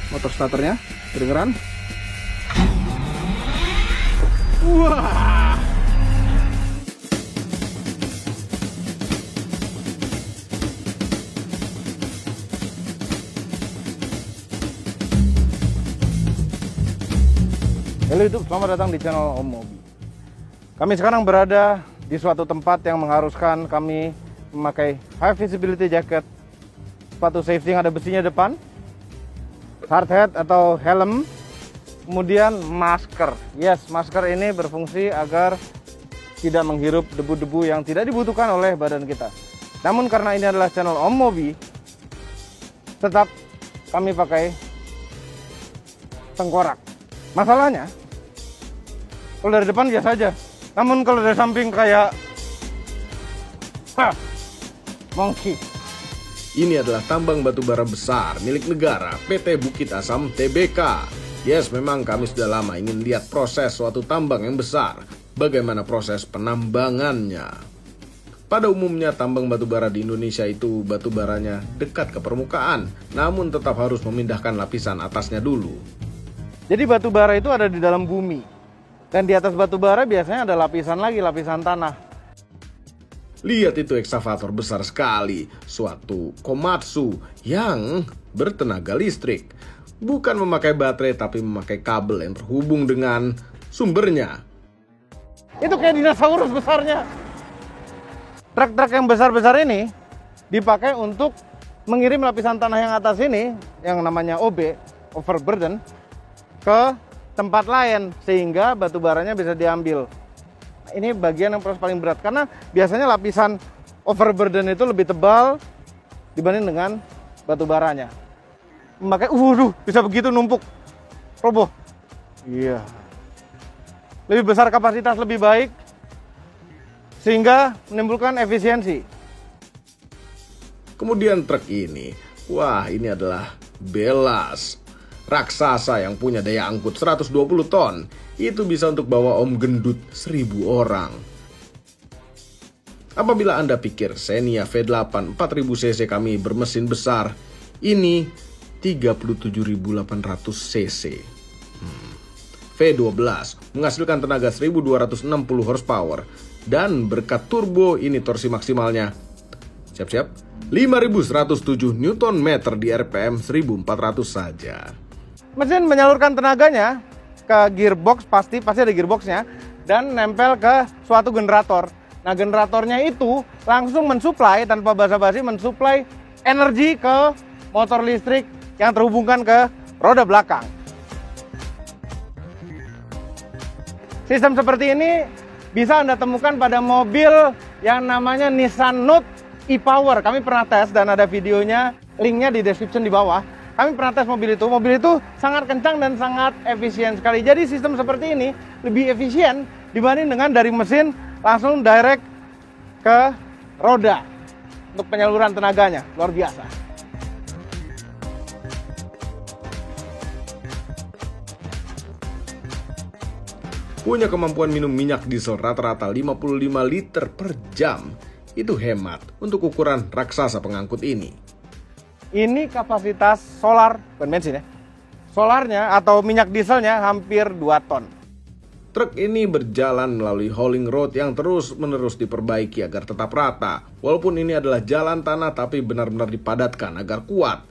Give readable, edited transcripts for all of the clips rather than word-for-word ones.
motor starternya, kedengeran. Wah. Halo YouTube, selamat datang di channel Om Mobi. Kami sekarang berada di suatu tempat yang mengharuskan kami memakai high visibility jacket, sepatu safety yang ada besinya depan, hard hat atau helm, kemudian masker. Yes, masker ini berfungsi agar tidak menghirup debu-debu yang tidak dibutuhkan oleh badan kita. Namun karena ini adalah channel Om Mobi, tetap kami pakai tengkorak. Masalahnya, kalau dari depan biasa aja, namun kalau dari samping kayak monkey. Ini adalah tambang batu bara besar milik negara PT Bukit Asam Tbk. Yes, memang kami sudah lama ingin lihat proses suatu tambang yang besar. Bagaimana proses penambangannya? Pada umumnya tambang batu bara di Indonesia itu batu baranya dekat ke permukaan, namun tetap harus memindahkan lapisan atasnya dulu. Jadi batu bara itu ada di dalam bumi. Dan di atas batu bara biasanya ada lapisan lagi, lapisan tanah. Lihat itu ekskavator besar sekali, suatu Komatsu yang bertenaga listrik. Bukan memakai baterai tapi memakai kabel yang terhubung dengan sumbernya. Itu kayak dinosaurus besarnya. Truk-truk yang besar-besar ini dipakai untuk mengirim lapisan tanah yang atas ini, yang namanya OB, overburden, ke tempat lain sehingga batu baranya bisa diambil. Ini bagian yang proses paling berat karena biasanya lapisan overburden itu lebih tebal dibanding dengan batu baranya. Makanya bisa begitu numpuk, roboh. Iya. Lebih besar kapasitas, lebih baik sehingga menimbulkan efisiensi. Kemudian truk ini, wah ini adalah Belas. Raksasa yang punya daya angkut 120 ton, itu bisa untuk bawa om gendut 1000 orang. Apabila Anda pikir Xenia V8 4000 cc kami bermesin besar, ini 37.800 cc. V12 menghasilkan tenaga 1260 horsepower dan berkat turbo ini torsi maksimalnya, siap-siap, 5107 Nm di RPM 1400 saja. Mesin menyalurkan tenaganya ke gearbox, pasti ada gearboxnya, dan nempel ke suatu generator. Nah, generatornya itu langsung mensuplai tanpa basa-basi, mensuplai energi ke motor listrik yang terhubungkan ke roda belakang. Sistem seperti ini bisa Anda temukan pada mobil yang namanya Nissan Note e-Power. Kami pernah tes dan ada videonya, linknya di description di bawah. Kami pernah tes mobil itu sangat kencang dan sangat efisien sekali. Jadi sistem seperti ini lebih efisien dibanding dengan dari mesin langsung direct ke roda untuk penyaluran tenaganya. Luar biasa. Punya kemampuan minum minyak diesel rata-rata 55 liter per jam. Itu hemat untuk ukuran raksasa pengangkut ini. Ini kapasitas solar, bukan bensin ya. Solarnya atau minyak dieselnya hampir 2 ton. Truk ini berjalan melalui hauling road yang terus-menerus diperbaiki agar tetap rata. Walaupun ini adalah jalan tanah tapi benar-benar dipadatkan agar kuat.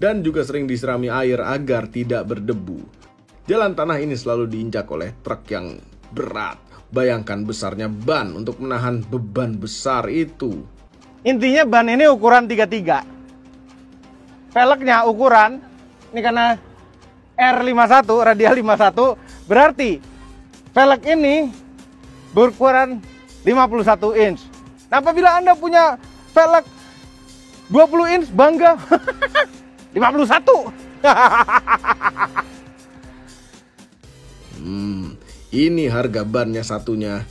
Dan juga sering disirami air agar tidak berdebu. Jalan tanah ini selalu diinjak oleh truk yang berat. Bayangkan besarnya ban untuk menahan beban besar itu. Intinya ban ini ukuran 33. Velgnya ukuran, ini karena R51, radial 51, berarti velg ini berukuran 51 inch. Nah, apabila Anda punya velg 20 inch, bangga. 51. Ini harga bannya satunya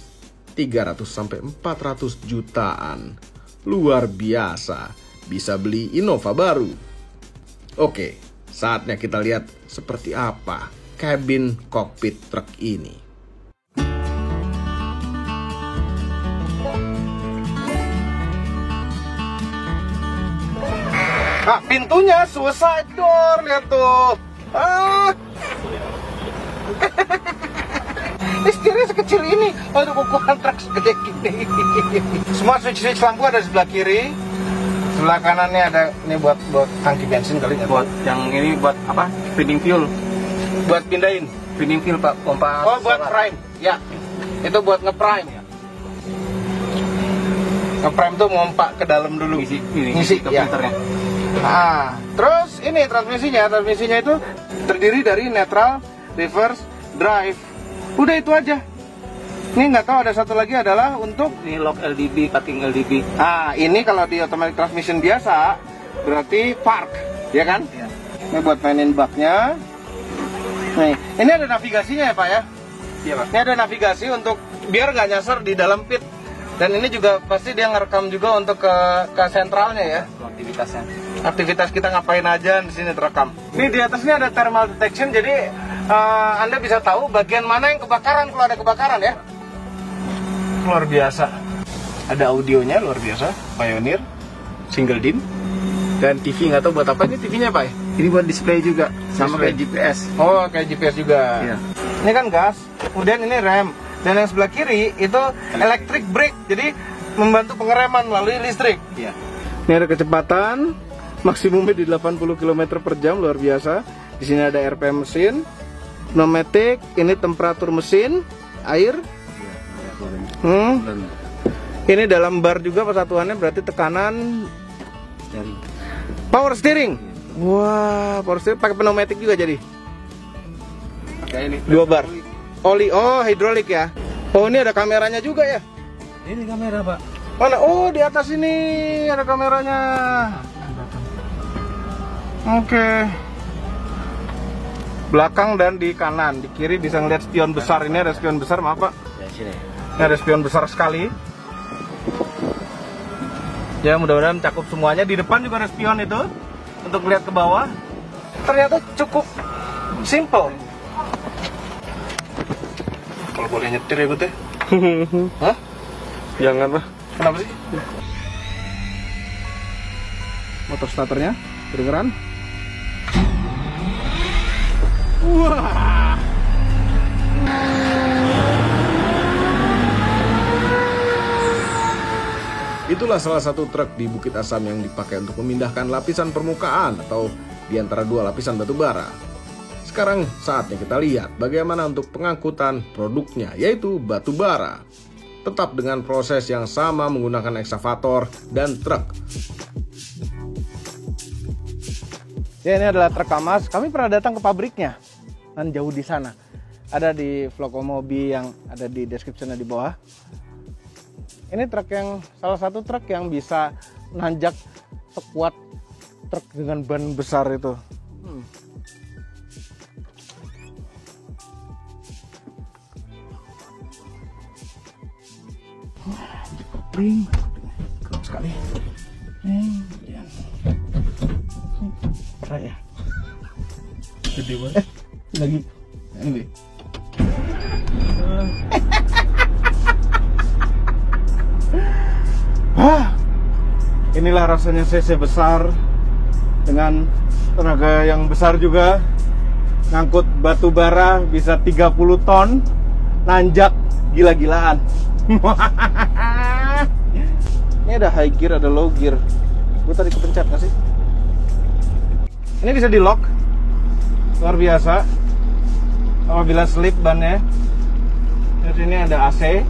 300 sampai 400 jutaan. Luar biasa. Bisa beli Innova baru. Oke, saatnya kita lihat seperti apa kabin kokpit truk ini. Nah, pintunya suicide door, lihat tuh. Ah. Setirnya sekecil ini. Aduh, ukuran truk segede gini. Semua switch lampu ada di sebelah kiri. Sebelah kanannya ada ini buat tangki bensin kali ya. Buat yang ini buat apa? Feeding fuel. Buat pindahin. Feeding fuel Pak, pompa. Oh, buat solar. prime. Ya. Itu buat nge-prime ya. Nge-prime tuh mompa ke dalam dulu. Ngisi ke ya. filternya. Nah, terus ini transmisinya itu terdiri dari neutral, reverse, drive. Udah itu aja. Ini nggak tahu ada satu lagi adalah untuk Ini lock LDB, parking LDB. nah ini kalau di automatic transmission biasa berarti park, ya kan? Iya. Ini buat mainin baknya. Nih, ini ada navigasinya ya Pak ya? Iya Pak. Ini ada navigasi untuk biar nggak nyasar di dalam pit. Dan ini juga pasti dia ngerekam juga untuk ke sentralnya ya. Aktivitasnya. Aktivitas kita ngapain aja di sini terekam. Ini di atasnya ada thermal detection, jadi Anda bisa tahu bagian mana yang kebakaran kalau ada kebakaran ya. Luar biasa. Ada audionya luar biasa, Pioneer, single DIN, dan TV nggak tahu buat apa ini TV-nya Pak? Ini buat display juga, sama Display. kayak GPS. Oh, kayak GPS juga. Iya. Ini kan gas, kemudian ini rem, dan yang sebelah kiri itu electric brake, jadi membantu pengereman melalui listrik. Iya. Ini ada kecepatan maksimumnya di 80 km per jam, luar biasa. Di sini ada RPM mesin, pneumatik, ini temperatur mesin, air. Ini dalam bar juga persatuannya, berarti tekanan. Dari Power steering. Wah, power steering pakai pneumatik juga jadi. kayak ini. 2 bar. Oli, oh hidrolik ya. Oh ini ada kameranya juga ya. Ini kamera Pak. Mana? Oh di atas ini ada kameranya. Oke. Belakang dan di kanan, di kiri bisa ngeliat spion besar. Ini ada spion besar, maaf Pak. Ya sini. Ini ada spion besar sekali. Ya mudah-mudahan cakup semuanya. Di depan juga ada spion itu untuk lihat ke bawah. Ternyata cukup simple. Kalau boleh nyetir ya Bute? Hah? Jangan lah. Kenapa sih? Motor starternya kedengeran. Wah. Itulah salah satu truk di Bukit Asam yang dipakai untuk memindahkan lapisan permukaan atau di antara 2 lapisan batu bara. Sekarang saatnya kita lihat bagaimana untuk pengangkutan produknya, yaitu batu bara. Tetap dengan proses yang sama menggunakan ekskavator dan truk. Ya ini adalah truk Kamaz. Kami pernah datang ke pabriknya, dan jauh di sana. Ada di vlog Omobi yang ada di description di bawah. Ini truk yang salah satu truk yang bisa nanjak sekuat truk dengan ban besar itu. Kopling, keren sekali. Berat ya. Gede banget. Lagi ini. Inilah rasanya CC besar dengan tenaga yang besar juga, ngangkut batu bara bisa 30 ton, nanjak gila-gilaan. Ini ada high gear, ada low gear. Gue tadi kepencet nggak sih? Ini bisa di lock, luar biasa. Apabila slip bannya. Terus ini ada AC.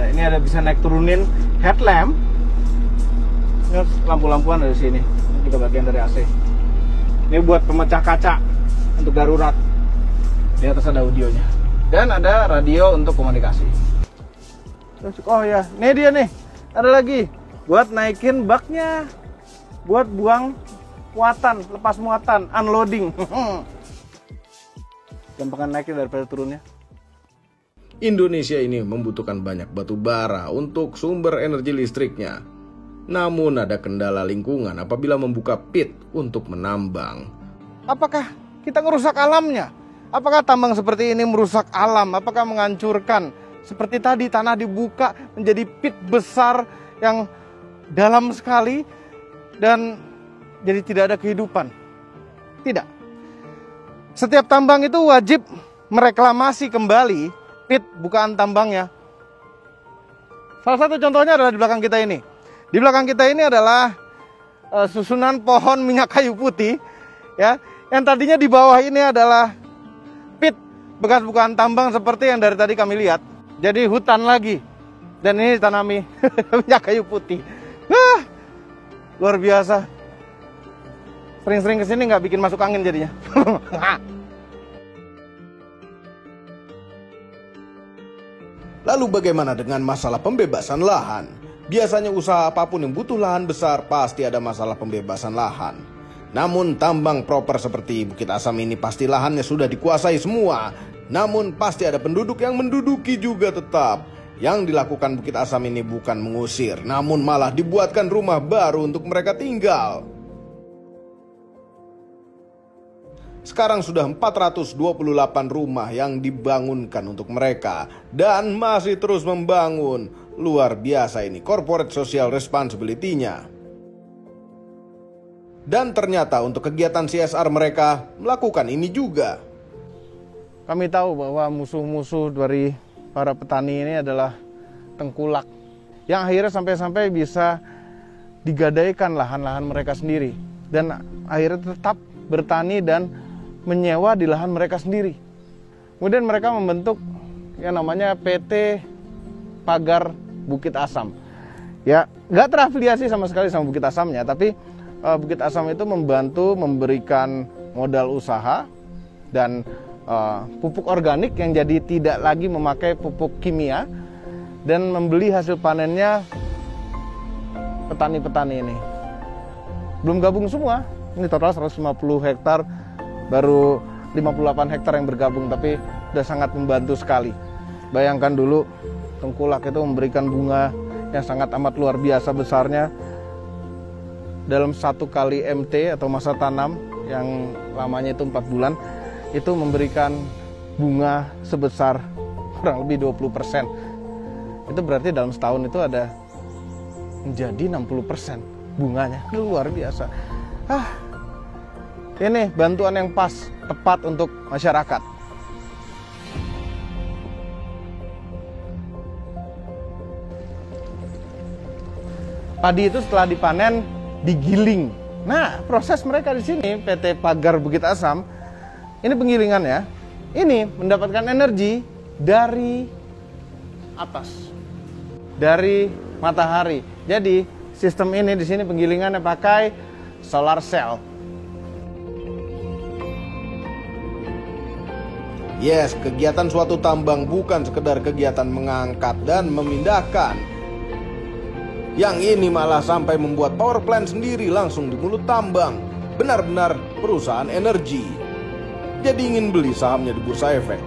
Ini ada bisa naik turunin headlamp. Lampu-lampuan ada di sini. Ini juga bagian dari AC. Ini buat pemecah kaca untuk darurat. Di atas ada audionya. Dan ada radio untuk komunikasi. Oh ya, ini dia nih. Ada lagi buat naikin baknya. Buat buang muatan, lepas muatan, unloading. Gampangan naiknya daripada turunnya. Indonesia ini membutuhkan banyak batu bara untuk sumber energi listriknya. Namun ada kendala lingkungan apabila membuka pit untuk menambang. Apakah kita merusak alamnya? Apakah tambang seperti ini merusak alam? Apakah menghancurkan? Seperti tadi tanah dibuka menjadi pit besar yang dalam sekali dan jadi tidak ada kehidupan. Tidak. Setiap tambang itu wajib mereklamasi kembali pit bukaan tambangnya. Salah satu contohnya adalah di belakang kita ini. Di belakang kita ini adalah susunan pohon minyak kayu putih, ya. Yang tadinya di bawah ini adalah pit bekas bukaan tambang seperti yang dari tadi kami lihat. Jadi hutan lagi. Dan ini ditanami minyak kayu putih. Luar biasa. Sering-sering kesini nggak bikin masuk angin jadinya. Lalu bagaimana dengan masalah pembebasan lahan? Biasanya usaha apapun yang butuh lahan besar pasti ada masalah pembebasan lahan. Namun tambang proper seperti Bukit Asam ini pasti lahannya sudah dikuasai semua. Namun pasti ada penduduk yang menduduki juga tetap. Yang dilakukan Bukit Asam ini bukan mengusir, namun malah dibuatkan rumah baru untuk mereka tinggal. Sekarang sudah 428 rumah yang dibangunkan untuk mereka dan masih terus membangun. Luar biasa ini corporate social responsibility-nya. Dan ternyata untuk kegiatan CSR mereka melakukan ini juga. Kami tahu bahwa musuh-musuh dari para petani ini adalah tengkulak yang akhirnya sampai-sampai bisa digadaikan lahan-lahan mereka sendiri dan akhirnya tetap bertani dan menyewa di lahan mereka sendiri. Kemudian mereka membentuk yang namanya PT Pagar Bukit Asam. Ya, nggak terafiliasi sama sekali sama Bukit Asamnya, tapi Bukit Asam itu membantu memberikan modal usaha dan pupuk organik yang jadi tidak lagi memakai pupuk kimia dan membeli hasil panennya petani-petani ini. Belum gabung semua, ini total 150 hektar. Baru 58 hektar yang bergabung, tapi sudah sangat membantu sekali. Bayangkan dulu tengkulak itu memberikan bunga yang sangat amat luar biasa besarnya. Dalam 1 kali MT atau masa tanam yang lamanya itu 4 bulan, itu memberikan bunga sebesar kurang lebih 20%. Itu berarti dalam setahun itu ada menjadi 60% bunganya. Itu luar biasa. Ini bantuan yang pas, tepat untuk masyarakat. Padi itu setelah dipanen, digiling. Nah, proses mereka di sini, PT Pagar Bukit Asam, ini penggilingannya, ini mendapatkan energi dari atas, dari matahari. Jadi, sistem ini di sini penggilingannya pakai solar cell. Yes, kegiatan suatu tambang bukan sekedar kegiatan mengangkat dan memindahkan. Yang ini malah sampai membuat power plant sendiri langsung di mulut tambang. Benar-benar perusahaan energi. Jadi ingin beli sahamnya di Bursa Efek.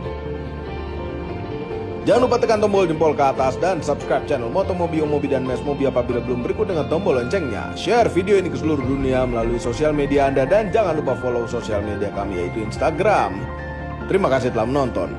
Jangan lupa tekan tombol jempol ke atas dan subscribe channel Motomobi, Omobi, dan Mesmobi apabila belum, berikut dengan tombol loncengnya. Share video ini ke seluruh dunia melalui sosial media Anda dan jangan lupa follow sosial media kami yaitu Instagram. Terima kasih telah menonton.